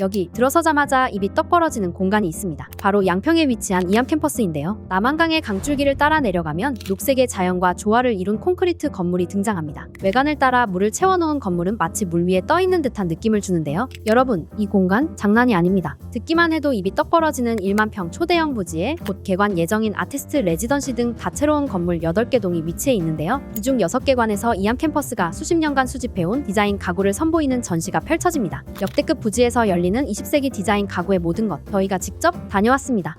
여기 들어서자마자 입이 떡 벌어지는 공간이 있습니다. 바로 양평에 위치한 이암 캠퍼스인데요. 남한강의 강줄기를 따라 내려가면 녹색의 자연과 조화를 이룬 콘크리트 건물이 등장합니다. 외관을 따라 물을 채워놓은 건물은 마치 물 위에 떠있는 듯한 느낌을 주는데요. 여러분, 이 공간 장난이 아닙니다. 듣기만 해도 입이 떡 벌어지는 1만 평 초대형 부지에 곧 개관 예정인 아티스트 레지던시 등 다채로운 건물 8개 동이 위치해 있는데요. 이 중 6개 관에서 이암 캠퍼스가 수십 년간 수집해온 디자인 가구를 선보이는 전시가 펼쳐집니다. 역대급 부지에서 열리는 20세기 디자인 가구의 모든 것, 저희가 직접 다녀왔습니다.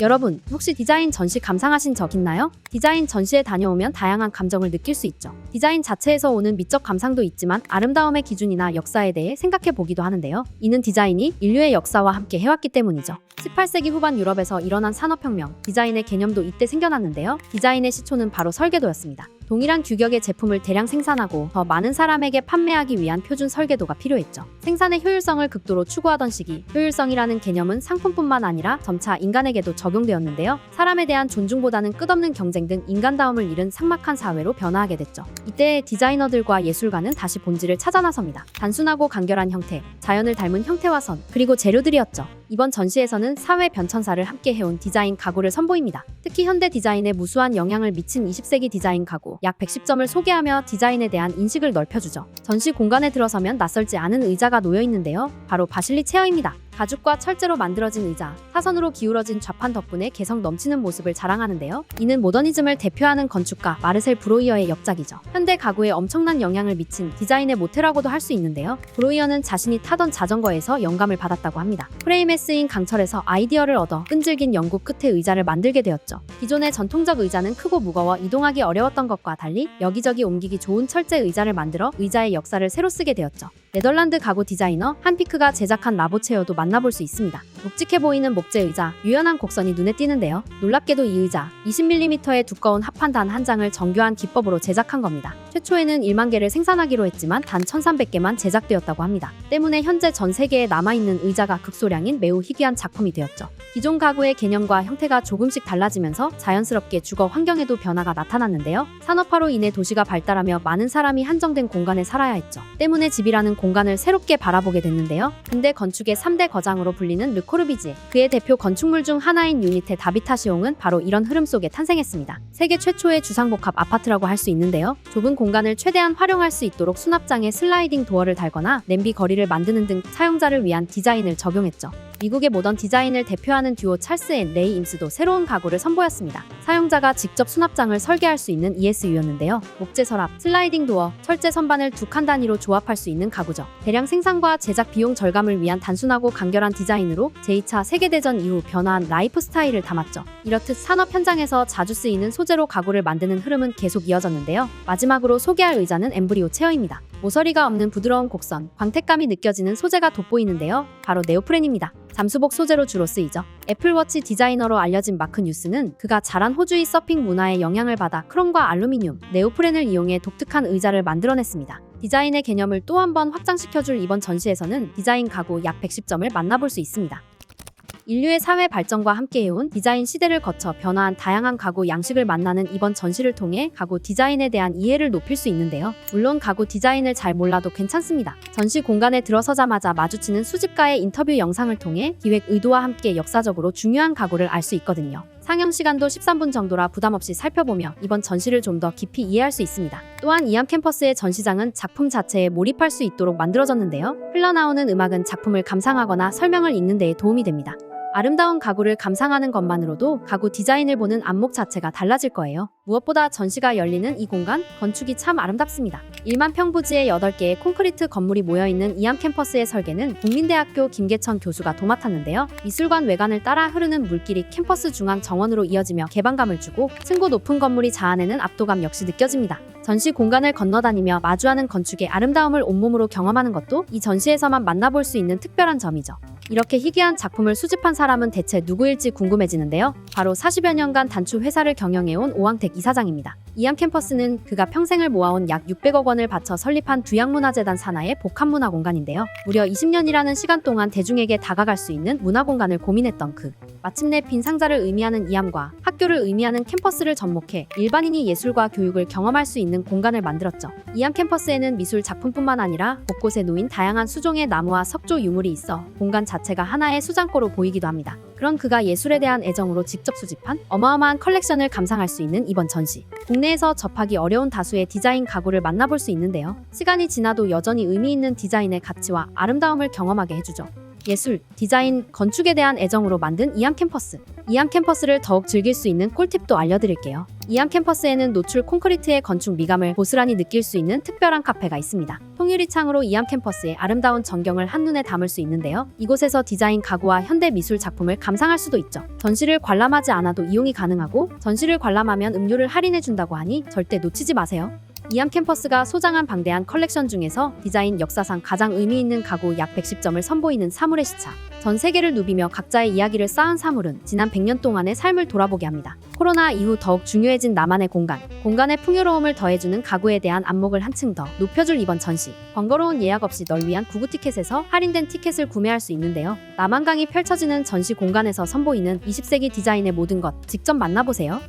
여러분, 혹시 디자인 전시 감상하신 적 있나요? 디자인 전시에 다녀오면 다양한 감정을 느낄 수 있죠. 디자인 자체에서 오는 미적 감상도 있지만 아름다움의 기준이나 역사에 대해 생각해 보기도 하는데요. 이는 디자인이 인류의 역사와 함께 해왔기 때문이죠. 18세기 후반 유럽에서 일어난 산업혁명, 디자인의 개념도 이때 생겨났는데요. 디자인의 시초는 바로 설계도였습니다. 동일한 규격의 제품을 대량 생산하고 더 많은 사람에게 판매하기 위한 표준 설계도가 필요했죠. 생산의 효율성을 극도로 추구하던 시기, 효율성이라는 개념은 상품뿐만 아니라 점차 인간에게도 적용되었는데요. 사람에 대한 존중보다는 끝없는 경쟁 등 인간다움을 잃은 삭막한 사회로 변화하게 됐죠. 이때 디자이너들과 예술가는 다시 본질을 찾아 나섭니다. 단순하고 간결한 형태, 자연을 닮은 형태와 선, 그리고 재료들이었죠. 이번 전시에서는 사회 변천사를 함께 해온 디자인 가구를 선보입니다. 특히 현대 디자인에 무수한 영향을 미친 20세기 디자인 가구 약 110점을 소개하며 디자인에 대한 인식을 넓혀주죠. 전시 공간에 들어서면 낯설지 않은 의자가 놓여 있는데요. 바로 바실리 체어입니다. 가죽과 철제로 만들어진 의자, 사선으로 기울어진 좌판 덕분에 개성 넘치는 모습을 자랑하는데요. 이는 모더니즘을 대표하는 건축가 마르셀 브로이어의 역작이죠. 현대 가구에 엄청난 영향을 미친 디자인의 모태라고도 할 수 있는데요. 브로이어는 자신이 타던 자전거에서 영감을 받았다고 합니다. 프레임에 쓰인 강철에서 아이디어를 얻어 끈질긴 연구 끝에 의자를 만들게 되었죠. 기존의 전통적 의자는 크고 무거워 이동하기 어려웠던 것과 달리 여기저기 옮기기 좋은 철제 의자를 만들어 의자의 역사를 새로 쓰게 되었죠. 네덜란드 가구 디자이너 한피크가 제작한 라보체어도 만나볼 수 있습니다. 묵직해 보이는 목재 의자, 유연한 곡선이 눈에 띄는데요. 놀랍게도 이 의자, 20mm의 두꺼운 합판 단 한 장을 정교한 기법으로 제작한 겁니다. 최초에는 1만 개를 생산하기로 했지만 단 1300개만 제작되었다고 합니다. 때문에 현재 전 세계에 남아있는 의자가 극소량인 매우 희귀한 작품이 되었죠. 기존 가구의 개념과 형태가 조금씩 달라지면서 자연스럽게 주거 환경에도 변화가 나타났는데요. 산업화로 인해 도시가 발달하며 많은 사람이 한정된 공간에 살아야 했죠. 때문에 집이라는 공간을 새롭게 바라보게 됐는데요. 근대 건축의 3대 거장으로 불리는 르 코르비지에, 그의 대표 건축물 중 하나인 유니테 다비타시옹은 바로 이런 흐름 속에 탄생했습니다. 세계 최초의 주상복합 아파트라고 할 수 있는데요. 좁은 공간을 최대한 활용할 수 있도록 수납장에 슬라이딩 도어를 달거나 냄비 거리를 만드는 등 사용자를 위한 디자인을 적용했죠. 미국의 모던 디자인을 대표하는 듀오 찰스 앤 레이 임스도 새로운 가구를 선보였습니다. 사용자가 직접 수납장을 설계할 수 있는 ESU였는데요. 목재 서랍, 슬라이딩 도어, 철제 선반을 두 칸 단위로 조합할 수 있는 가구죠. 대량 생산과 제작 비용 절감을 위한 단순하고 간결한 디자인으로 제2차 세계대전 이후 변화한 라이프 스타일을 담았죠. 이렇듯 산업 현장에서 자주 쓰이는 소재로 가구를 만드는 흐름은 계속 이어졌는데요. 마지막으로 소개할 의자는 엠브리오 체어입니다. 모서리가 없는 부드러운 곡선, 광택감이 느껴지는 소재가 돋보이는데요. 바로 네오프렌입니다. 잠수복 소재로 주로 쓰이죠. 애플워치 디자이너로 알려진 마크 뉴스는 그가 자란 호주의 서핑 문화에 영향을 받아 크롬과 알루미늄, 네오프렌을 이용해 독특한 의자를 만들어냈습니다. 디자인의 개념을 또 한 번 확장시켜줄 이번 전시에서는 디자인 가구 약 110점을 만나볼 수 있습니다. 인류의 사회 발전과 함께해온 디자인 시대를 거쳐 변화한 다양한 가구 양식을 만나는 이번 전시를 통해 가구 디자인에 대한 이해를 높일 수 있는데요. 물론 가구 디자인을 잘 몰라도 괜찮습니다. 전시 공간에 들어서자마자 마주치는 수집가의 인터뷰 영상을 통해 기획 의도와 함께 역사적으로 중요한 가구를 알 수 있거든요. 상영 시간도 13분 정도라 부담 없이 살펴보며 이번 전시를 좀 더 깊이 이해할 수 있습니다. 또한 이암 캠퍼스의 전시장은 작품 자체에 몰입할 수 있도록 만들어졌는데요. 흘러나오는 음악은 작품을 감상하거나 설명을 읽는 데에 도움이 됩니다. 아름다운 가구를 감상하는 것만으로도 가구 디자인을 보는 안목 자체가 달라질 거예요. 무엇보다 전시가 열리는 이 공간, 건축이 참 아름답습니다. 1만 평 부지에 8개의 콘크리트 건물이 모여있는 이암 캠퍼스의 설계는 국민대학교 김계천 교수가 도맡았는데요. 미술관 외관을 따라 흐르는 물길이 캠퍼스 중앙 정원으로 이어지며 개방감을 주고 층고 높은 건물이 자아내는 압도감 역시 느껴집니다. 전시 공간을 건너다니며 마주하는 건축의 아름다움을 온몸으로 경험하는 것도 이 전시에서만 만나볼 수 있는 특별한 점이죠. 이렇게 희귀한 작품을 수집한 사람은 대체 누구일지 궁금해지는데요. 바로 40여 년간 단추 회사를 경영해온 오왕택 이사장입니다. 이암 캠퍼스는 그가 평생을 모아온 약 600억 원을 바쳐 설립한 두양문화재단 산하의 복합문화 공간인데요. 무려 20년이라는 시간 동안 대중에게 다가갈 수 있는 문화 공간을 고민했던 마침내 빈 상자를 의미하는 이암과 학교를 의미하는 캠퍼스를 접목해 일반인이 예술과 교육을 경험할 수 있는 공간을 만들었죠. 이암 캠퍼스에는 미술 작품뿐만 아니라 곳곳에 놓인 다양한 수종의 나무와 석조 유물이 있어 공간 자체가 하나의 수장고로 보이기도 합니다. 그런 그가 예술에 대한 애정으로 직접 수집한 어마어마한 컬렉션을 감상할 수 있는 이번 전시. 국내에서 접하기 어려운 다수의 디자인 가구를 만나볼 수 있는데요. 시간이 지나도 여전히 의미 있는 디자인의 가치와 아름다움을 경험하게 해주죠. 예술, 디자인, 건축에 대한 애정으로 만든 이암 캠퍼스. 이암 캠퍼스를 더욱 즐길 수 있는 꿀팁도 알려드릴게요. 이암 캠퍼스에는 노출 콘크리트의 건축 미감을 고스란히 느낄 수 있는 특별한 카페가 있습니다. 통유리 창으로 이암 캠퍼스의 아름다운 전경을 한눈에 담을 수 있는데요. 이곳에서 디자인 가구와 현대 미술 작품을 감상할 수도 있죠. 전시를 관람하지 않아도 이용이 가능하고 전시를 관람하면 음료를 할인해준다고 하니 절대 놓치지 마세요. 이암 캠퍼스가 소장한 방대한 컬렉션 중에서 디자인 역사상 가장 의미 있는 가구 약 110점을 선보이는 사물의 시차. 전 세계를 누비며 각자의 이야기를 쌓은 사물은 지난 100년 동안의 삶을 돌아보게 합니다. 코로나 이후 더욱 중요해진 나만의 공간. 공간의 풍요로움을 더해주는 가구에 대한 안목을 한층 더 높여줄 이번 전시. 번거로운 예약 없이 널 위한 구구 티켓에서 할인된 티켓을 구매할 수 있는데요. 남한강이 펼쳐지는 전시 공간에서 선보이는 20세기 디자인의 모든 것 직접 만나보세요.